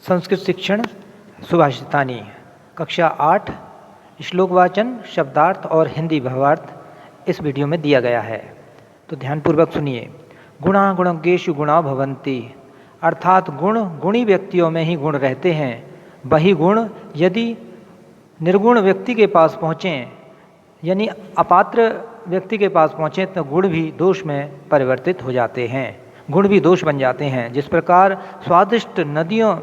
संस्कृत शिक्षण सुभाषितानी कक्षा 8 श्लोक वाचन, शब्दार्थ और हिंदी भावार्थ इस वीडियो में दिया गया है, तो ध्यानपूर्वक सुनिए। गुणा गुणज्ञेषु गुणा भवन्ति, अर्थात गुण गुणी व्यक्तियों में ही गुण रहते हैं। वही गुण यदि निर्गुण व्यक्ति के पास पहुँचें, यानी अपात्र व्यक्ति के पास पहुँचें, तो गुण भी दोष में परिवर्तित हो जाते हैं, गुण भी दोष बन जाते हैं। जिस प्रकार स्वादिष्ट नदियों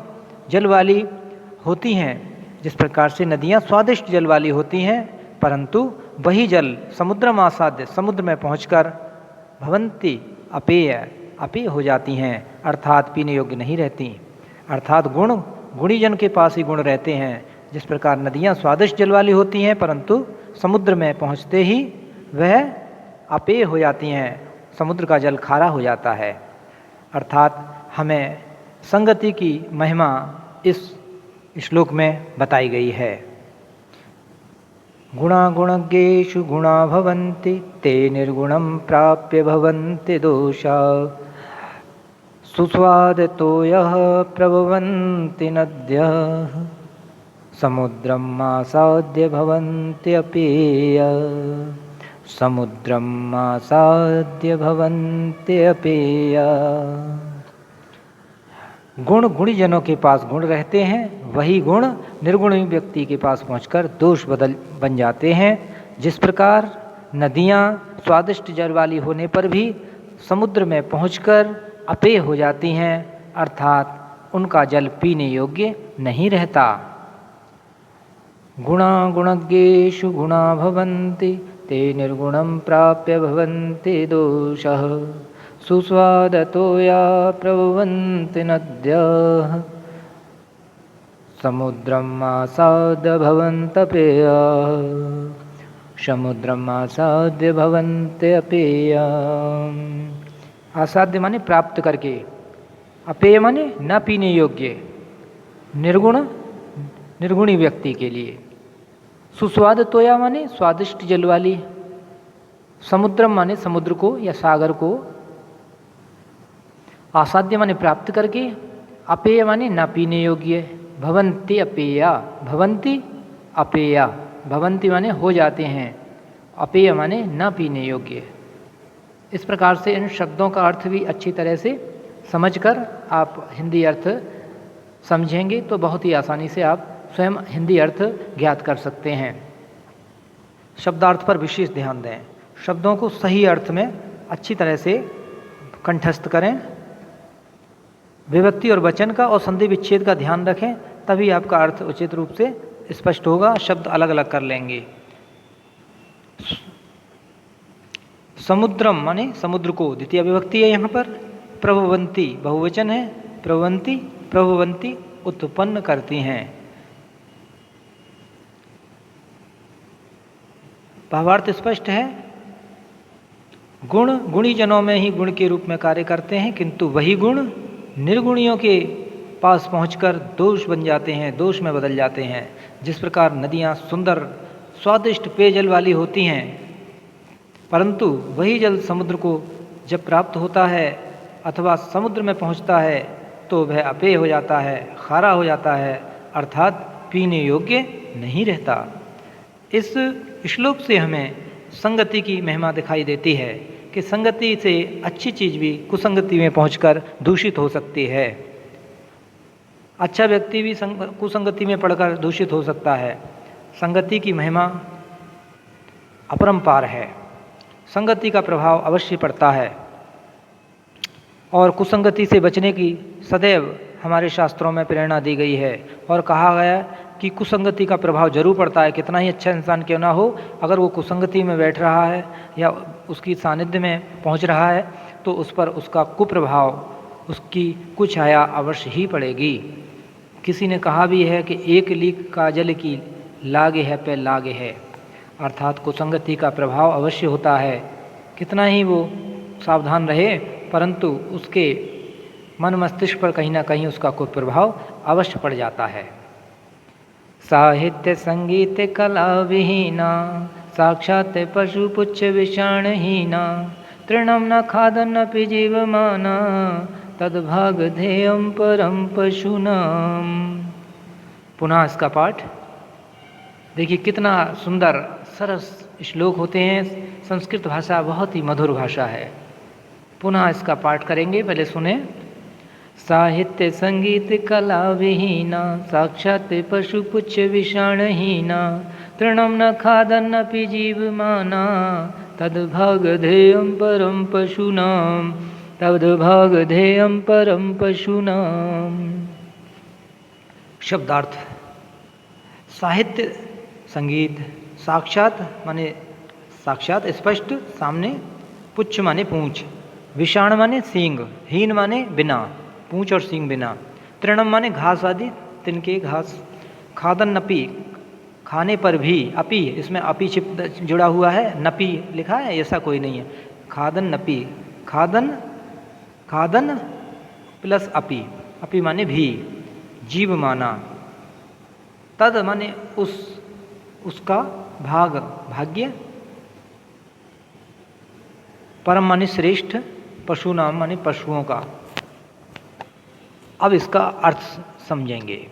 जल वाली होती हैं, जिस प्रकार से नदियाँ स्वादिष्ट जल वाली होती हैं, परंतु वही जल समुद्रमासाद्य समुद्र में पहुंचकर भवंती अपेय हो जाती हैं, अर्थात पीने योग्य नहीं रहती। अर्थात गुण गुणीजन के पास ही गुण रहते हैं। जिस प्रकार नदियाँ स्वादिष्ट जल वाली होती हैं, परंतु समुद्र में पहुँचते ही वह अपेय हो जाती हैं, समुद्र का जल खारा हो जाता है। अर्थात हमें संगति की महिमा इस श्लोक में बताई गई है। गुणा गुणज्ञेषु गुणा भवन्ति, ते निर्गुणं प्राप्य भवन्ति दोषा। सुस्वादतोयः प्रभवन्ति नद्यः, समुद्रम् आसाद्य भवन्ति अपेय। समुद्रम् आसाद्य भवन्ति अपेय। गुण गुणीजनों के पास गुण रहते हैं, वही गुण निर्गुण व्यक्ति के पास पहुंचकर दोष बन जाते हैं। जिस प्रकार नदियाँ स्वादिष्ट जल वाली होने पर भी समुद्र में पहुंचकर अपेय हो जाती हैं, अर्थात उनका जल पीने योग्य नहीं रहता। गुणा गुणज्ञेषु गुणा भवन्ति, ते निर्गुणं प्राप्य भवन्ति दोषः। सुस्वादतोया प्रभवन्ति नद्यः, समुद्रम् आसाद्य भवन्ति अपेय। समुद्रम् आसाद्य भवन्ति अपेय। आसाद्य माने प्राप्त करके, अपेय माने न पीने योग्य, निर्गुण निर्गुणी व्यक्ति के लिए। सुस्वादतोया माने स्वादिष्ट जल वाली, समुद्रम माने समुद्र को या सागर को, आसाद्य माने प्राप्त करके, अपेय माने न पीने योग्य। भवन्ति अपेया, भवन्ति अपेया, भवन्ति माने हो जाते हैं, अपेय माने न पीने योग्य। इस प्रकार से इन शब्दों का अर्थ भी अच्छी तरह से समझकर आप हिंदी अर्थ समझेंगे तो बहुत ही आसानी से आप स्वयं हिंदी अर्थ ज्ञात कर सकते हैं। शब्दार्थ पर विशेष ध्यान दें, शब्दों को सही अर्थ में अच्छी तरह से कंठस्थ करें, विभक्ति और वचन का और संधि विच्छेद का ध्यान रखें, तभी आपका अर्थ उचित रूप से स्पष्ट होगा। शब्द अलग अलग कर लेंगे। समुद्रम माने समुद्र को द्वितीय विभक्ति है यहाँ पर। प्रभवंती बहुवचन है, प्रभवंती प्रभवंती उत्पन्न करती हैं। भावार्थ स्पष्ट है। गुण गुणीजनों में ही गुण के रूप में कार्य करते हैं, किंतु वही गुण निर्गुणियों के पास पहुंचकर दोष बन जाते हैं, दोष में बदल जाते हैं। जिस प्रकार नदियाँ सुंदर स्वादिष्ट पेयजल वाली होती हैं, परंतु वही जल समुद्र को जब प्राप्त होता है अथवा समुद्र में पहुंचता है तो वह अपेय हो जाता है, खारा हो जाता है, अर्थात पीने योग्य नहीं रहता। इस श्लोक से हमें संगति की महिमा दिखाई देती है कि संगति से अच्छी चीज़ भी कुसंगति में पहुंचकर दूषित हो सकती है। अच्छा व्यक्ति भी कुसंगति में पड़कर दूषित हो सकता है। संगति की महिमा अपरंपार है। संगति का प्रभाव अवश्य पड़ता है और कुसंगति से बचने की सदैव हमारे शास्त्रों में प्रेरणा दी गई है और कहा गया कि कुसंगति का प्रभाव जरूर पड़ता है। कितना ही अच्छा इंसान क्यों ना हो, अगर वो कुसंगति में बैठ रहा है या उसकी सानिध्य में पहुंच रहा है तो उस पर उसका कुप्रभाव, उसकी कुछ छाया अवश्य ही पड़ेगी। किसी ने कहा भी है कि एक लीक काजल की लागे है पे लागे है, अर्थात कुसंगति का प्रभाव अवश्य होता है। कितना ही वो सावधान रहे, परंतु उसके मन मस्तिष्क पर कहीं ना कहीं उसका कुप्रभाव अवश्य पड़ जाता है। साहित्य संगीत कला विहीना, साक्षात पशु पुच्छ विषाणहीना। तृणं न खादन्नपि जीवमाना, तद्भागधेयं परम पशूनाम। पुनः इसका पाठ देखिए, कितना सुंदर सरस श्लोक होते हैं। संस्कृत भाषा बहुत ही मधुर भाषा है। पुनः इसका पाठ करेंगे, पहले सुने। साहित्य संगीत कला विहीना, साक्षात पशु पुच्छ विषाणहीना, तृणम न खादन्नपि जीवमाना, तद्भागधेयं परम पशूनाम, तद्भागधेयं परम पशूनाम। शब्दार्थ। साहित्य संगीत, साक्षात माने साक्षात स्पष्ट सामने, पुच्छ माने पूंछ, विषाण माने सींग, हीन माने बिना, पूंछ और सींग बिना, तृणम माने घास आदि, तिनके घास, खादन नपी खाने पर भी, अपी इसमें अपी जुड़ा हुआ है, नपी लिखा है ऐसा कोई नहीं है, खादन नपी, खादन खादन प्लस अपी, अपी माने भी, जीव माना, तद माने उसका, भाग भाग्य, परम माने श्रेष्ठ, पशु नाम माने पशुओं का। अब इसका अर्थ समझेंगे।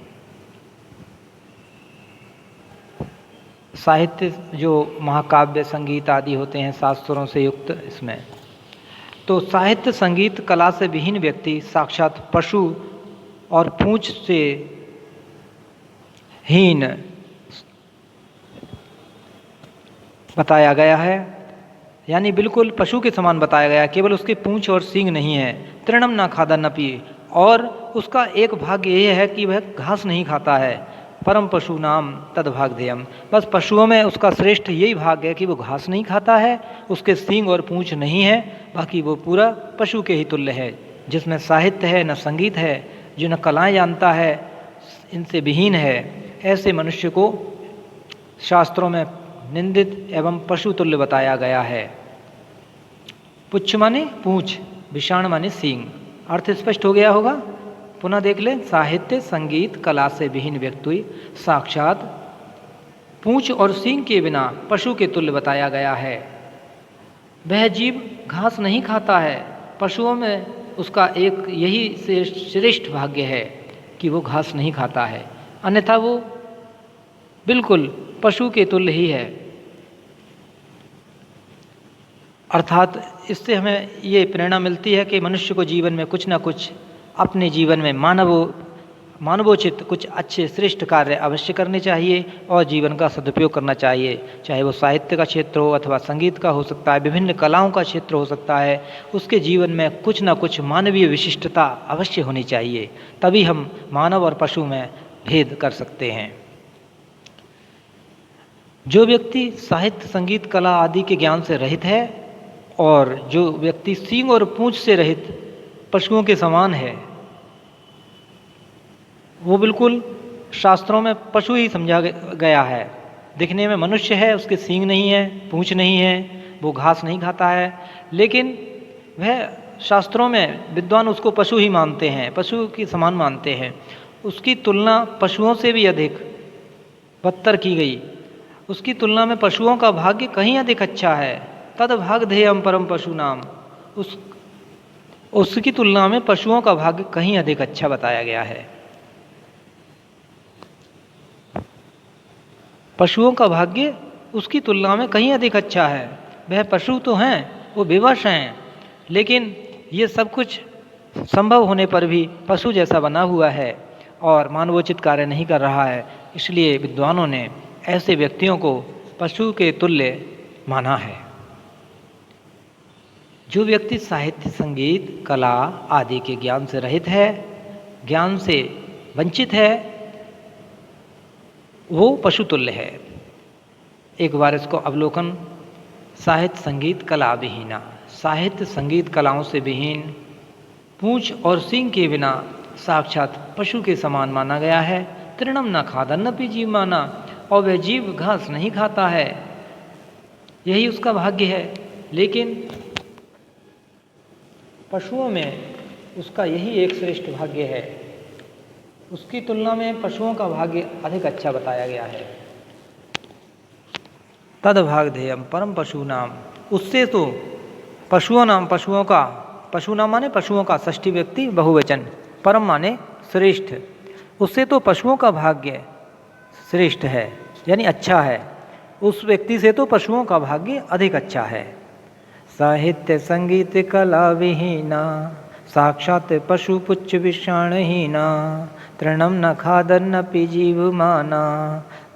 साहित्य जो महाकाव्य संगीत आदि होते हैं शास्त्रों से युक्त, इसमें तो साहित्य संगीत कला से विहीन व्यक्ति साक्षात पशु और पूंछ से हीन बताया गया है, यानी बिल्कुल पशु के समान बताया गया है। केवल उसके पूंछ और सींग नहीं है। तृणम ना खादा न पी, और उसका एक भाग्य यह है कि वह घास नहीं खाता है। परम पशु नाम तद्भागधेयम, बस पशुओं में उसका श्रेष्ठ यही भाग है कि वो घास नहीं खाता है, उसके सींग और पूंछ नहीं है, बाकी वो पूरा पशु के ही तुल्य है, जिसमें साहित्य है न संगीत है, जो न कलाएँ जानता है, इनसे विहीन है। ऐसे मनुष्य को शास्त्रों में निंदित एवं पशु तुल्य बताया गया है। पुच्छ माने पूंछ, विषाण माने सींग। अर्थ स्पष्ट हो गया होगा, पुनः देख लें। साहित्य संगीत कला से विहीन व्यक्ति साक्षात पूंछ और सींग के बिना पशु के तुल्य बताया गया है। वह जीव घास नहीं खाता है, पशुओं में उसका एक यही श्रेष्ठ भाग्य है कि वो घास नहीं खाता है, अन्यथा वो बिल्कुल पशु के तुल्य ही है। अर्थात इससे हमें ये प्रेरणा मिलती है कि मनुष्य को जीवन में कुछ ना कुछ अपने जीवन में मानवोचित कुछ अच्छे श्रेष्ठ कार्य अवश्य करने चाहिए और जीवन का सदुपयोग करना चाहिए। चाहे वो साहित्य का क्षेत्र हो अथवा संगीत का हो सकता है, विभिन्न कलाओं का क्षेत्र हो सकता है, उसके जीवन में कुछ ना कुछ मानवीय विशिष्टता अवश्य होनी चाहिए, तभी हम मानव और पशु में भेद कर सकते हैं। जो व्यक्ति साहित्य संगीत कला आदि के ज्ञान से रहित है और जो व्यक्ति सींग और पूंछ से रहित पशुओं के समान है, वो बिल्कुल शास्त्रों में पशु ही समझा गया है। दिखने में मनुष्य है, उसके सींग नहीं है, पूंछ नहीं है, वो घास नहीं खाता है, लेकिन वह शास्त्रों में विद्वान उसको पशु ही मानते हैं, पशु के समान मानते हैं। उसकी तुलना पशुओं से भी अधिक बदतर की गई। उसकी तुलना में पशुओं का भाग्य कहीं अधिक अच्छा है। तद्भागधेयं परम पशु नाम, उसकी तुलना में पशुओं का भाग्य कहीं अधिक अच्छा बताया गया है। पशुओं का भाग्य उसकी तुलना में कहीं अधिक अच्छा है। वह पशु तो हैं, वो विवश हैं, लेकिन ये सब कुछ संभव होने पर भी पशु जैसा बना हुआ है और मानवोचित कार्य नहीं कर रहा है। इसलिए विद्वानों ने ऐसे व्यक्तियों को पशु के तुल्य माना है। जो व्यक्ति साहित्य संगीत कला आदि के ज्ञान से रहित है, ज्ञान से वंचित है, वो पशु तुल्य है। एक बार इसको अवलोकन। साहित्य संगीत कला विहीना, साहित्य संगीत कलाओं से विहीन, पूंछ और सींग के बिना साक्षात पशु के समान माना गया है। तृणम न खादन न पी जीव माना, और वह जीव घास नहीं खाता है, यही उसका भाग्य है। लेकिन पशुओं में उसका यही एक श्रेष्ठ भाग्य है। उसकी तुलना में पशुओं का भाग्य अधिक अच्छा बताया गया है। तद्भागधेयं परम पशु नाम, उससे तो पशुओं नाम पशुओं का पशूनाम माने पशुओं का, षष्ठी व्यक्ति बहुवचन। परम माने श्रेष्ठ, उससे तो पशुओं का भाग्य श्रेष्ठ है यानी अच्छा है, उस व्यक्ति से तो पशुओं का भाग्य अधिक अच्छा है। साहित्य संगीत कला विहीना, साक्षात पशु पुच्छ विषाणहीना, तृणम न खादन्नपि जीवमाना,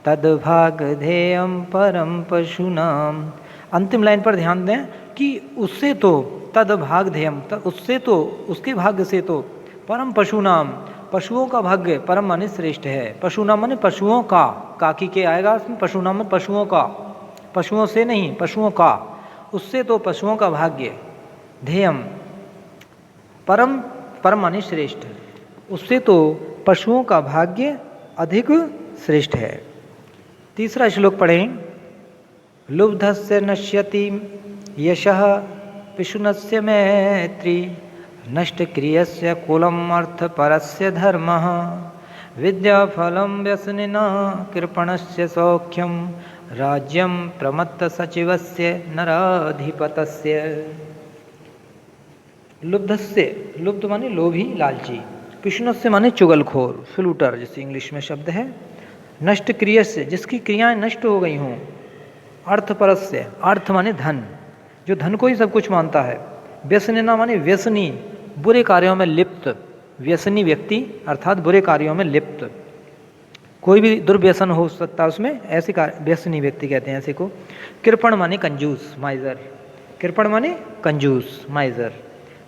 तद्भाग ध्येयम परम पशुनाम। अंतिम लाइन पर ध्यान दें कि उससे तो तद्भाग ध्येयम, उससे तो, उसके भाग्य से तो, परम पशुनाम, पशुओं का भाग्य, परम माने श्रेष्ठ है, पशुनाम माने पशुओं का, काकी के आएगा उसमें, पशुनाम में पशुओं का, पशुओं से नहीं पशुओं का, उससे तो पशुओं का भाग्य, ध्येयम परम, परम माने श्रेष्ठ, उससे तो पशुओं का भाग्य अधिक श्रेष्ठ है। तीसरा श्लोक पढ़ें। लुब्धस्य नश्यति यशः पिशुनस्य मैत्री, नष्टक्रियस्य कुलम् अर्थपरस्य धर्मः, विद्याफलं व्यसनिनः कृपणस्य सौख्यं, राज्यं प्रमत्तसचिवस्य नराधिपतस्य। लुब्धस्य, लुब्ध माने लोभी लालची, पिशुनस्य माने चुगलखोर फ्लूटर जैसे इंग्लिश में शब्द है, नष्ट क्रियस्य जिसकी क्रियाएं नष्ट हो गई हों, अर्थपरस्य अर्थ माने धन, जो धन को ही सब कुछ मानता है, व्यसनिना माने व्यसनी, बुरे कार्यों में लिप्त, व्यसनी व्यक्ति अर्थात बुरे कार्यों में लिप्त, कोई भी दुर्व्यसन हो सकता है उसमें, ऐसे व्यसनी व्यक्ति कहते हैं ऐसे को। कृपण माने कंजूस माइजर, कृपण माने कंजूस माइजर।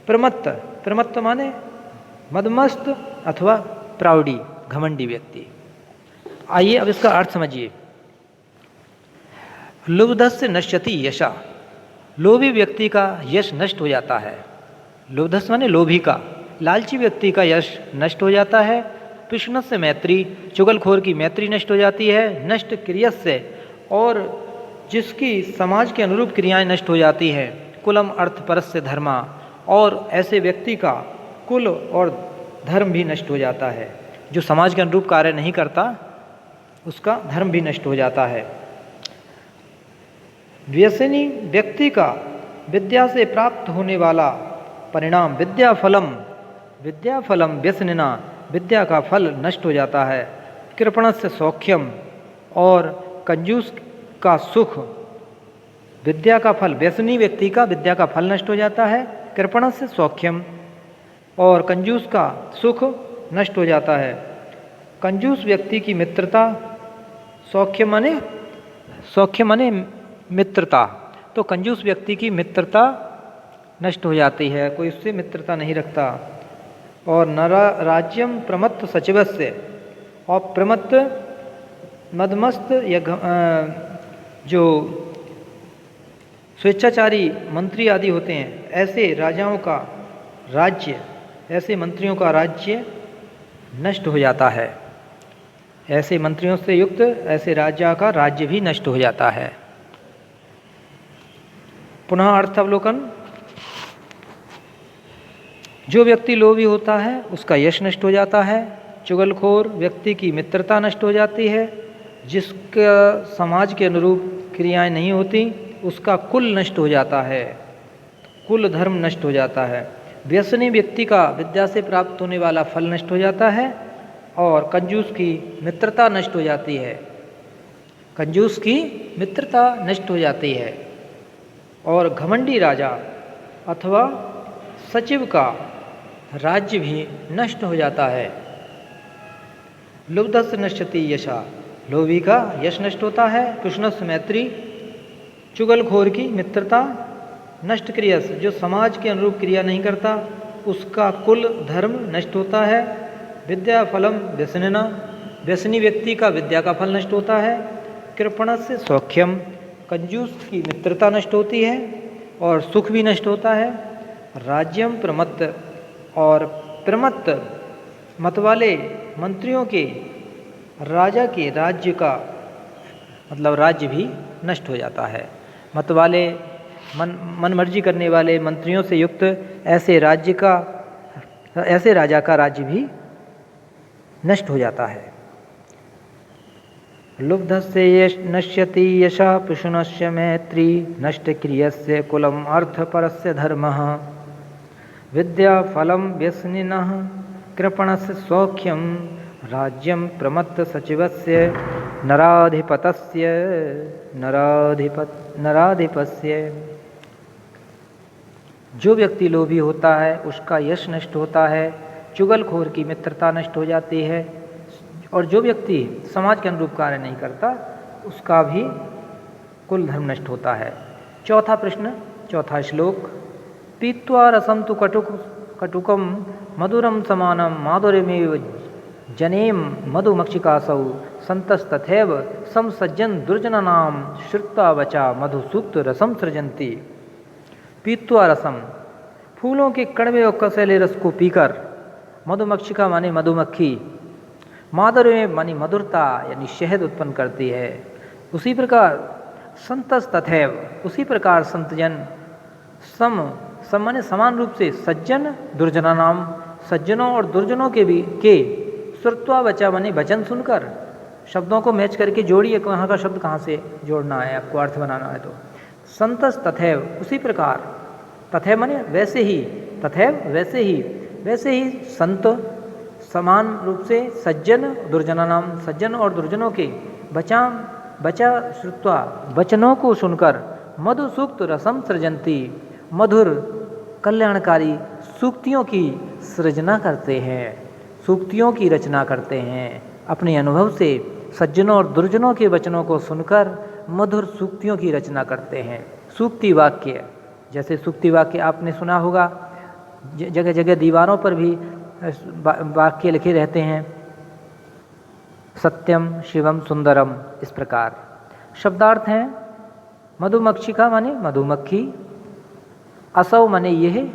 प्रमत्त, प्रमत्त माने मदमस्त अथवा प्राउडी घमंडी व्यक्ति। आइए अब इसका अर्थ समझिए। लुब्धस्य नश्यति यशा, लोभी व्यक्ति का यश नष्ट हो जाता है, लुब्धस्य माने लोभी का, लालची व्यक्ति का यश नष्ट हो जाता है। पिशुनस्य मैत्री, चुगलखोर की मैत्री नष्ट हो जाती है। नष्ट क्रियस्य, और जिसकी समाज के अनुरूप क्रियाएं नष्ट हो जाती हैं। कुलम अर्थ परस्य धर्मा, और ऐसे व्यक्ति का कुल और धर्म भी नष्ट हो जाता है, जो समाज के अनुरूप कार्य नहीं करता उसका धर्म भी नष्ट हो जाता है। व्यसनी व्यक्ति का विद्या से प्राप्त होने वाला परिणाम, विद्याफलम, विद्याफलम व्यसनिना, विद्या का फल नष्ट हो जाता है। कृपणस्य सौख्यम, और कंजूस का सुख, विद्या का फल, व्यसनी व्यक्ति का विद्या का फल नष्ट हो जाता है। कृपणस्य सौख्यम, और कंजूस का सुख नष्ट हो जाता है। कंजूस व्यक्ति की मित्रता, सौख्य माने, सौख्य माने मित्रता, तो कंजूस व्यक्ति की मित्रता नष्ट हो जाती है, कोई उससे मित्रता नहीं रखता। और नरा राज्यम प्रमत्त सचिवस्य, और प्रमत्त मदमस्त या जो स्वेच्छाचारी मंत्री आदि होते हैं, ऐसे राजाओं का राज्य, ऐसे मंत्रियों का राज्य नष्ट हो जाता है, ऐसे मंत्रियों से युक्त ऐसे राजा का राज्य भी नष्ट हो जाता है। पुनः अर्थावलोकन। जो व्यक्ति लोभी होता है उसका यश नष्ट हो जाता है, चुगलखोर व्यक्ति की मित्रता नष्ट हो जाती है, जिसका समाज के अनुरूप क्रियाएं नहीं होती उसका कुल नष्ट हो जाता है, कुल धर्म नष्ट हो जाता है। व्यसनी व्यक्ति का विद्या से प्राप्त होने वाला फल नष्ट हो जाता है, और कंजूस की मित्रता नष्ट हो जाती है, कंजूस की मित्रता नष्ट हो जाती है। और घमंडी राजा अथवा सचिव का राज्य भी नष्ट हो जाता है। लुब्धस्य नश्यति यशा, लोभी का यश नष्ट होता है। कृष्णस्य मैत्री, चुगलखोर की मित्रता। नष्ट क्रियस, जो समाज के अनुरूप क्रिया नहीं करता उसका कुल धर्म नष्ट होता है। विद्या फलम व्यसनिना, व्यसनी व्यक्ति का विद्या का फल नष्ट होता है। कृपणस्य सौख्यम, कंजूस की मित्रता नष्ट होती है और सुख भी नष्ट होता है। राज्यम प्रमत्त, और प्रमत्त मत वाले मंत्रियों के, राजा के राज्य का मतलब राज्य भी नष्ट हो जाता है। मत वाले मन मर्जी करने वाले मंत्रियों से युक्त ऐसे राज्य का, ऐसे राजा का राज्य भी नष्ट हो जाता है। लुब्धस्य नश्यति यशा पिशुनस्य मैत्री, नष्ट क्रियस्य कुलम अर्थ परस्य धर्मः, विद्याफलं व्यसनिनः कृपणस्य सौख्यं राज्यं प्रमत्त सचिवस्य नराधिपस्य। जो व्यक्ति लोभी होता है उसका यश नष्ट होता है, चुगलखोर की मित्रता नष्ट हो जाती है, और जो व्यक्ति समाज के अनुरूप कार्य नहीं करता उसका भी कुल धर्म नष्ट होता है। चौथा प्रश्न, चौथा श्लोक। पीत्वा रसम तु कटुकम मधुरम समानम माधुर्यमेव जनेम मधुमक्षिकासौ संतस्तथैव समसज्जन दुर्जनानाम श्रुत्वा वचा मधुसूक्त रसम सृजन्ति। पीत्वा रसम, फूलों के कड़वे और कसैले रस को पीकर, मधुमक्षिका माने मधुमक्खी, माधुर्य मानी मधुरता यानी शहद उत्पन्न करती है। उसी प्रकार संतस तथैव, उसी प्रकार संतजन सम माने समान रूप से सज्जन दुर्जना नाम, सज्जनों और दुर्जनों के भी के श्रुत्वा वचा माने वचन सुनकर, शब्दों को मैच करके जोड़िए, वहाँ का शब्द कहाँ से जोड़ना है, आपको अर्थ बनाना है। तो संतस तथैव, उसी प्रकार, तथैव माने वैसे ही, तथैव वैसे ही संत समान रूप से सज्जन दुर्जना नाम, सज्जन और दुर्जनों के बचा श्रुत्वा वचनों को सुनकर मधु सूक्त रसम सृजंती, मधुर कल्याणकारी सूक्तियों की सृजना करते हैं, सूक्तियों की रचना करते हैं। अपने अनुभव से सज्जनों और दुर्जनों के वचनों को सुनकर मधुर सूक्तियों की रचना करते हैं। सूक्ति वाक्य, जैसे सूक्ति वाक्य आपने सुना होगा, जगह जगह दीवारों पर भी वाक्य लिखे रहते हैं, सत्यम शिवम सुंदरम, इस प्रकार। शब्दार्थ हैं मधुमक्षिका माने मधुमक्खी, असौ माने यह,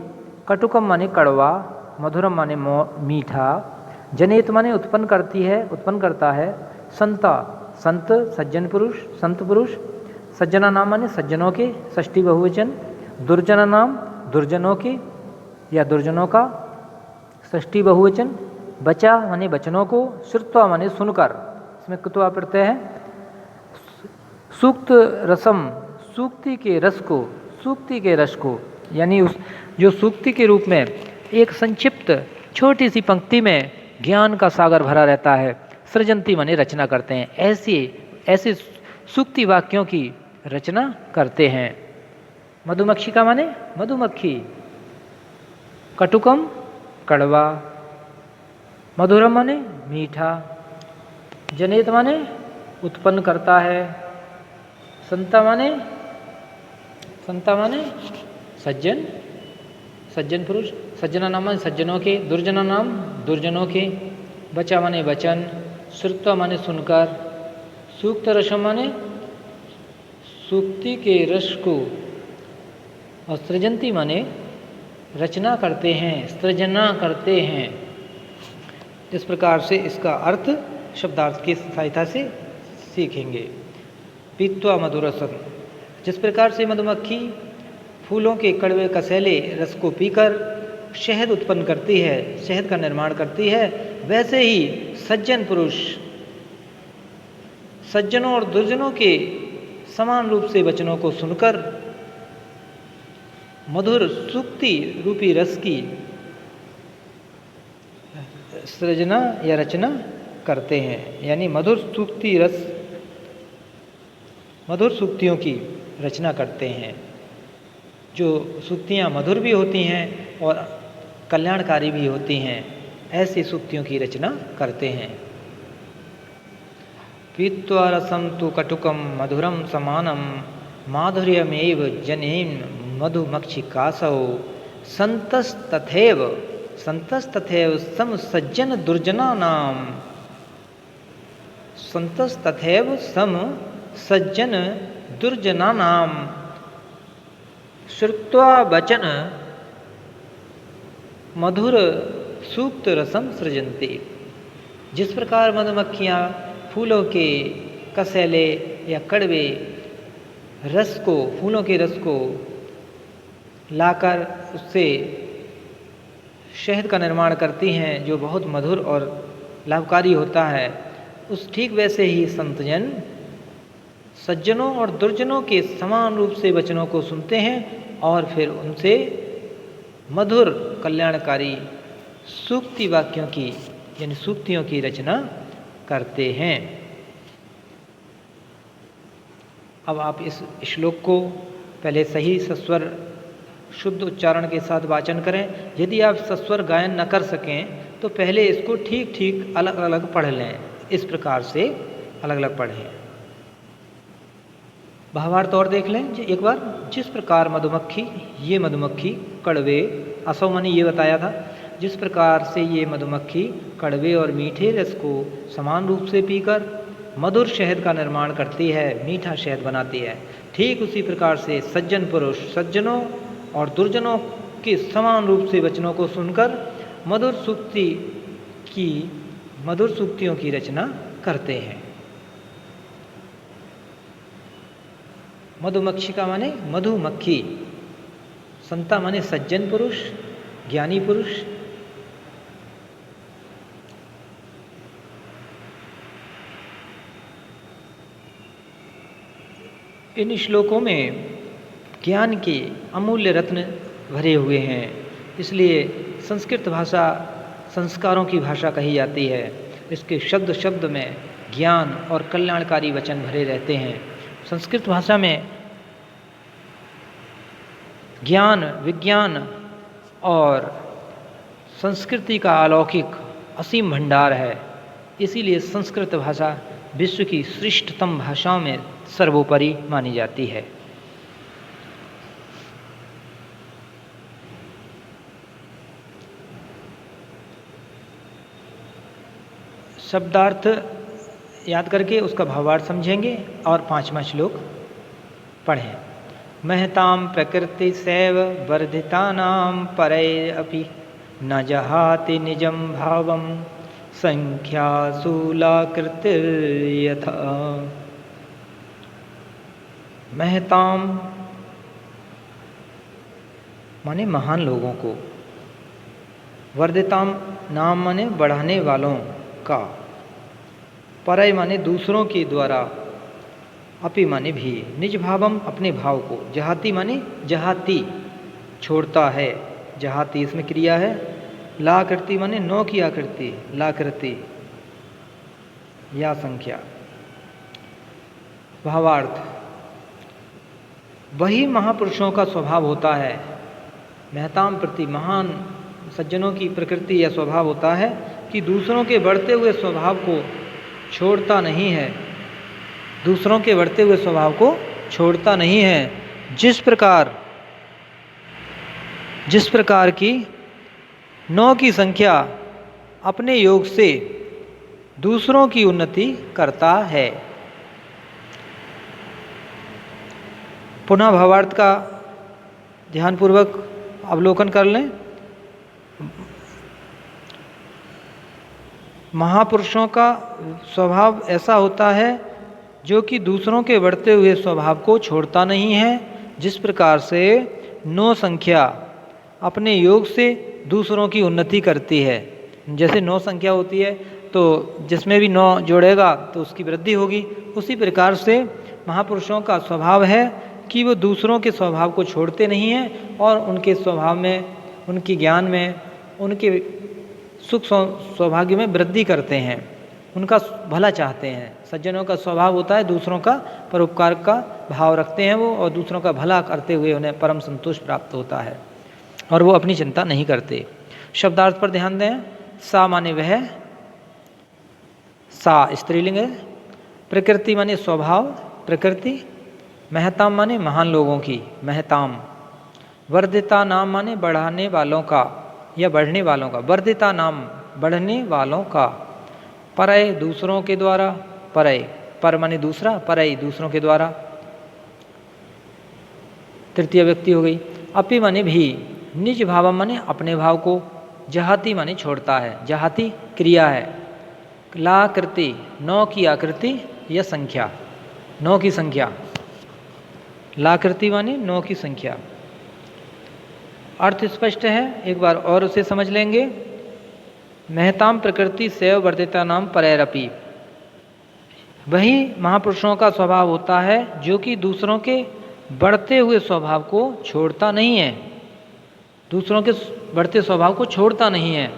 कटुकम माने कड़वा, मधुरम माने मीठा, जनेत माने उत्पन्न करता है, संता संत सज्जन पुरुष, संत पुरुष, सज्जना नाम माने सज्जनों के, षष्ठी बहुवचन, दुर्जना नाम दुर्जनों के या दुर्जनों का, षष्ठी बहुवचन, बचा माने बचनों को, श्रुत्वा माने सुनकर, इसमें कुत्वा प्रत्यय है। सूक्त रसम, सूक्ति के रस को यानी उस जो सूक्ति के रूप में एक संक्षिप्त छोटी सी पंक्ति में ज्ञान का सागर भरा रहता है, सृजंती माने रचना करते हैं, ऐसे सूक्ति वाक्यों की रचना करते हैं। मधुमक्षिका माने मधुमक्खी, कटुकम कड़वा, मधुरम माने मीठा, जनेत माने उत्पन्न करता है, संता माने सज्जन पुरुष, सज्जना नाम माने सज्जनों के, दुर्जना नाम दुर्जनों के, बचा माने वचन, श्रुत्वा माने सुनकर, सूक्त रसम माने सूक्ति के रस को, और सृजंती माने रचना करते हैं, सृजना करते हैं। इस प्रकार से इसका अर्थ शब्दार्थ की सहायता से सीखेंगे। पीत्वा मधुरसम, जिस प्रकार से मधुमक्खी फूलों के कड़वे कसैले रस को पीकर शहद उत्पन्न करती है, शहद का निर्माण करती है, वैसे ही सज्जन पुरुष सज्जनों और दुर्जनों के समान रूप से वचनों को सुनकर मधुर सूक्ति रूपी रस की सृजना या रचना करते हैं, यानी मधुर सूक्तियों की रचना करते हैं, जो सूक्तियाँ मधुर भी होती हैं और कल्याणकारी भी होती हैं, ऐसी सूक्तियों की रचना करते हैं। पीत्वा रसम तु कटुकम मधुरम समानम माधुर्यमेव जनेन मधुमक्षिकासौ संतस्तथैव सम सज्जन दुर्जना नाम, संतस्तथैव सम सज्जन दुर्जना नाम श्रुत्वा वचन मधुर सूक्त रसम सृजन्ति। जिस प्रकार मधुमक्खियाँ फूलों के कसैले या कड़वे रस को, फूलों के रस को लाकर उससे शहद का निर्माण करती हैं, जो बहुत मधुर और लाभकारी होता है, उस ठीक वैसे ही संतजन सज्जनों और दुर्जनों के समान रूप से वचनों को सुनते हैं और फिर उनसे मधुर कल्याणकारी सूक्ति वाक्यों की यानी सूक्तियों की रचना करते हैं। अब आप इस श्लोक को पहले सही सस्वर शुद्ध उच्चारण के साथ वाचन करें। यदि आप सस्वर गायन न कर सकें तो पहले इसको ठीक ठीक अलग अलग पढ़ लें। इस प्रकार से अलग अलग पढ़ें। भावार्थ और देख लें एक बार। जिस प्रकार मधुमक्खी, ये मधुमक्खी कड़वे, असौ माने ये बताया था, जिस प्रकार से ये मधुमक्खी कड़वे और मीठे रस को समान रूप से पीकर मधुर शहद का निर्माण करती है, मीठा शहद बनाती है, ठीक उसी प्रकार से सज्जन पुरुष सज्जनों और दुर्जनों के समान रूप से वचनों को सुनकर मधुर सूक्तियों की रचना करते हैं। मधुमक्षिका माने मधुमक्खी, संता माने सज्जन पुरुष, ज्ञानी पुरुष। इन श्लोकों में ज्ञान के अमूल्य रत्न भरे हुए हैं, इसलिए संस्कृत भाषा संस्कारों की भाषा कही जाती है। इसके शब्द शब्द में ज्ञान और कल्याणकारी वचन भरे रहते हैं। संस्कृत भाषा में ज्ञान, विज्ञान और संस्कृति का अलौकिक असीम भंडार है। इसीलिए संस्कृत भाषा विश्व की श्रेष्ठतम भाषाओं में सर्वोपरि मानी जाती है। शब्दार्थ याद करके उसका भावार्थ समझेंगे और 5वां श्लोक पढ़ें। महतां प्रकृति सैव वर्धितानां परैः अपि न जहाति निजं भावं संख्याशूलाकृतिर्यथा। महतां माने महान लोगों को, वर्धितां नाम माने बढ़ाने वालों का, परय माने दूसरों के द्वारा, अपि माने भी, निज भावम अपने भाव को, जहाती माने जहाती छोड़ता है, जहाती इसमें क्रिया है, लाकृति माने नौ की आकृति, लाकृति या संख्या। भावार्थ वही महापुरुषों का स्वभाव होता है, महताम प्रति महान सज्जनों की प्रकृति या स्वभाव होता है कि दूसरों के बढ़ते हुए स्वभाव को छोड़ता नहीं है, दूसरों के बढ़ते हुए स्वभाव को छोड़ता नहीं है। जिस प्रकार की 9 की संख्या अपने योग से दूसरों की उन्नति करता है। पुनः भावार्थ का ध्यानपूर्वक अवलोकन कर लें। महापुरुषों का स्वभाव ऐसा होता है जो कि दूसरों के बढ़ते हुए स्वभाव को छोड़ता नहीं है। जिस प्रकार से 9 संख्या अपने योग से दूसरों की उन्नति करती है, जैसे 9 संख्या होती है तो जिसमें भी 9 जोड़ेगा तो उसकी वृद्धि होगी, उसी प्रकार से महापुरुषों का स्वभाव है कि वो दूसरों के स्वभाव को छोड़ते नहीं हैं और उनके स्वभाव में, उनके ज्ञान में, उनके सुख सौभाग्य में वृद्धि करते हैं, उनका भला चाहते हैं। सज्जनों का स्वभाव होता है दूसरों का परोपकार का भाव रखते हैं वो, और दूसरों का भला करते हुए उन्हें परम संतोष प्राप्त होता है और वो अपनी चिंता नहीं करते। शब्दार्थ पर ध्यान दें। सा माने वह, सा स्त्रीलिंग है, प्रकृति माने स्वभाव, प्रकृति, महताम माने महान लोगों की, महताम, वर्धिता नाम माने बढ़ाने वालों का या बढ़ने वालों का, वर्धिता नाम बढ़ने वालों का, परय दूसरों के द्वारा, परय पर माने दूसरा, परय दूसरों के द्वारा, तृतीय व्यक्ति हो गई। अपि माने भी, निज भाव माने अपने भाव को, जहाती माने छोड़ता है, जहाती क्रिया है, लाकृति 9 की आकृति या संख्या, 9 की संख्या, लाकृति माने 9 की संख्या। अर्थ स्पष्ट है, एक बार और उसे समझ लेंगे। महताम प्रकृति सैव वर्धिता नाम परैरपि, वही महापुरुषों का स्वभाव होता है जो कि दूसरों के बढ़ते हुए स्वभाव को छोड़ता नहीं है, दूसरों के बढ़ते स्वभाव को छोड़ता नहीं है।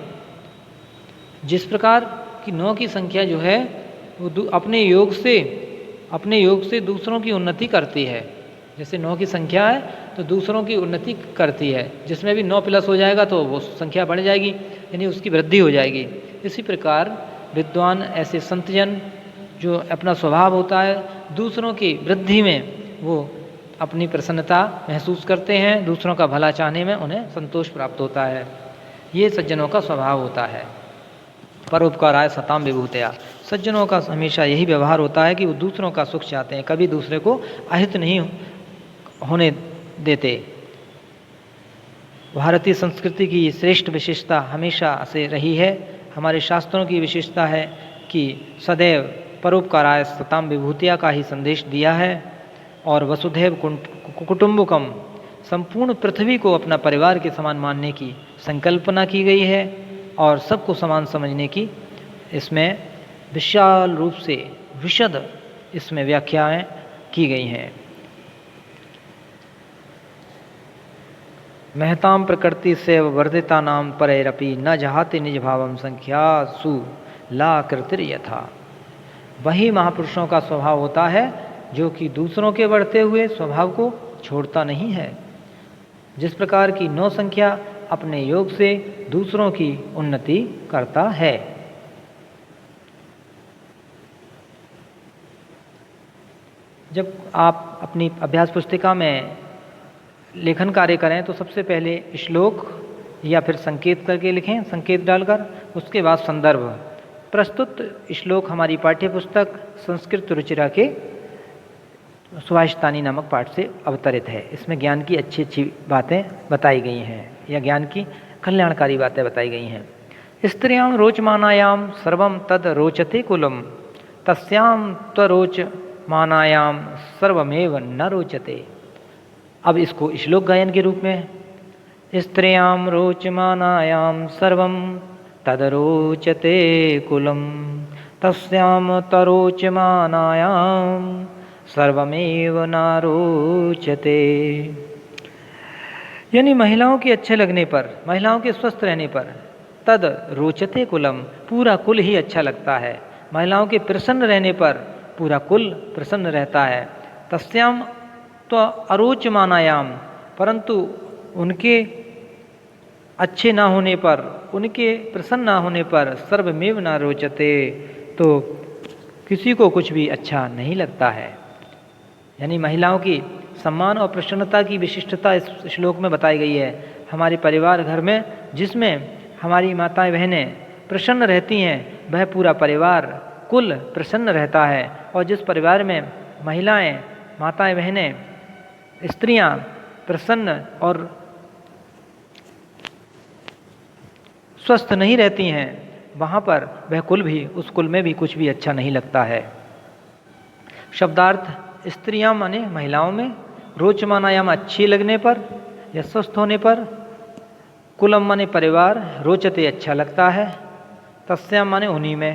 जिस प्रकार कि 9 की संख्या जो है वो अपने योग से दूसरों की उन्नति करती है। जैसे 9 की संख्या है तो दूसरों की उन्नति करती है, जिसमें भी 9 प्लस हो जाएगा तो वो संख्या बढ़ जाएगी, यानी उसकी वृद्धि हो जाएगी। इसी प्रकार विद्वान ऐसे संतजन जो अपना स्वभाव होता है दूसरों की वृद्धि में वो अपनी प्रसन्नता महसूस करते हैं, दूसरों का भला चाहने में उन्हें संतोष प्राप्त होता है। ये सज्जनों का स्वभाव होता है। परोपकाराय सताम विभूतया, सज्जनों का हमेशा यही व्यवहार होता है कि वो दूसरों का सुख चाहते हैं, कभी दूसरे को अहित नहीं होने देते। भारतीय संस्कृति की श्रेष्ठ विशेषता हमेशा से रही है। हमारे शास्त्रों की विशेषता है कि सदैव परोपकाराय सताम विभूतिया का ही संदेश दिया है और वसुधैव कुटुंबकम, संपूर्ण पृथ्वी को अपना परिवार के समान मानने की संकल्पना की गई है और सबको समान समझने की इसमें विशाल रूप से विशद इसमें व्याख्याएं की गई हैं। महताम प्रकृति से वर्धिता नाम परैरपि न जहाति निज भावम संख्या सु ला कृतिर यथा। वही महापुरुषों का स्वभाव होता है जो कि दूसरों के बढ़ते हुए स्वभाव को छोड़ता नहीं है। जिस प्रकार की 9 संख्या अपने योग से दूसरों की उन्नति करता है। जब आप अपनी अभ्यास पुस्तिका में लेखन कार्य करें तो सबसे पहले श्लोक या फिर संकेत करके लिखें, संकेत डालकर, उसके बाद संदर्भ। प्रस्तुत श्लोक हमारी पाठ्य पुस्तक संस्कृत रुचिरा के सुभाषितानी नामक पाठ से अवतरित है। इसमें ज्ञान की अच्छी अच्छी बातें बताई गई हैं या ज्ञान की कल्याणकारी बातें बताई गई हैं। स्त्रियां रोचमानायाम सर्वम तद रोचते कुलम तस्याम त्वरोचमानायाम सर्वमेव न रोचते। अब इसको श्लोक गायन के रूप में, स्त्रियां रोचमानायाम सर्वम तदरोचते कुलम तस्याम तरोचमानायाम सर्वमेव न रोचते। यानी महिलाओं के अच्छे लगने पर, महिलाओं के स्वस्थ रहने पर, तद रोचते कुलम, पूरा कुल ही अच्छा लगता है। महिलाओं के प्रसन्न रहने पर पूरा कुल प्रसन्न रहता है। तस्याम तो अरोचमानायाम, परंतु उनके अच्छे ना होने पर, उनके प्रसन्न ना होने पर सर्वमेव न रोचते, तो किसी को कुछ भी अच्छा नहीं लगता है। यानी महिलाओं की सम्मान और प्रसन्नता की विशिष्टता इस श्लोक में बताई गई है। हमारे परिवार घर में जिसमें हमारी माताएं बहनें प्रसन्न रहती हैं वह पूरा परिवार कुल प्रसन्न रहता है, और जिस परिवार में महिलाएं, माताएं बहनें, स्त्रियां प्रसन्न और स्वस्थ नहीं रहती हैं वहाँ पर वह कुल भी, उस कुल में भी कुछ भी अच्छा नहीं लगता है। शब्दार्थ, स्त्रियां माने महिलाओं में, रोचमानायाम अच्छी लगने पर या स्वस्थ होने पर, कुलम माने परिवार, रोचते अच्छा लगता है, तस्याम माने उन्हीं में।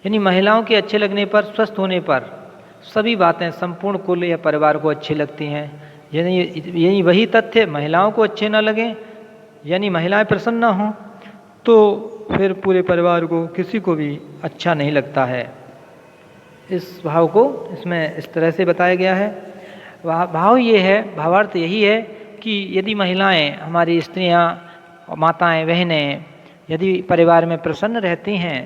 यानी महिलाओं के अच्छे लगने पर, स्वस्थ होने पर सभी बातें संपूर्ण कुल या परिवार को अच्छी लगती हैं। यानी वही तथ्य महिलाओं को अच्छे न लगें, यानी महिलाएं प्रसन्न न हों, तो फिर पूरे परिवार को, किसी को भी अच्छा नहीं लगता है। इस भाव को इसमें इस तरह से बताया गया है। भाव ये है, भावार्थ यही है कि यदि महिलाएं, हमारी स्त्रियां, माताएं, बहनें यदि परिवार में प्रसन्न रहती हैं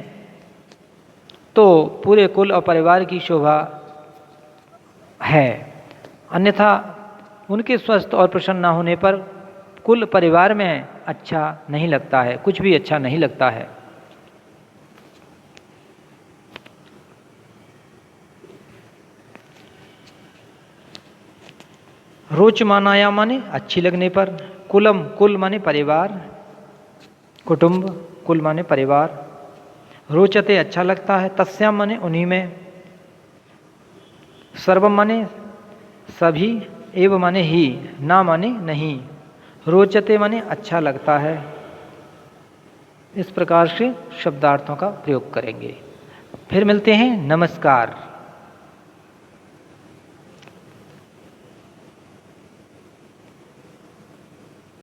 तो पूरे कुल और परिवार की शोभा है। अन्यथा उनके स्वस्थ और प्रसन्न न होने पर कुल परिवार में अच्छा नहीं लगता है, कुछ भी अच्छा नहीं लगता है। रोचमानाया माने अच्छी लगने पर, कुलम कुल माने परिवार, कुटुंब, कुल माने परिवार, रोचते अच्छा लगता है, तस्याम माने उन्हीं में, सर्वम माने सभी, एव माने ही, ना माने नहीं, रोचते माने अच्छा लगता है। इस प्रकार से शब्दार्थों का प्रयोग करेंगे। फिर मिलते हैं। नमस्कार।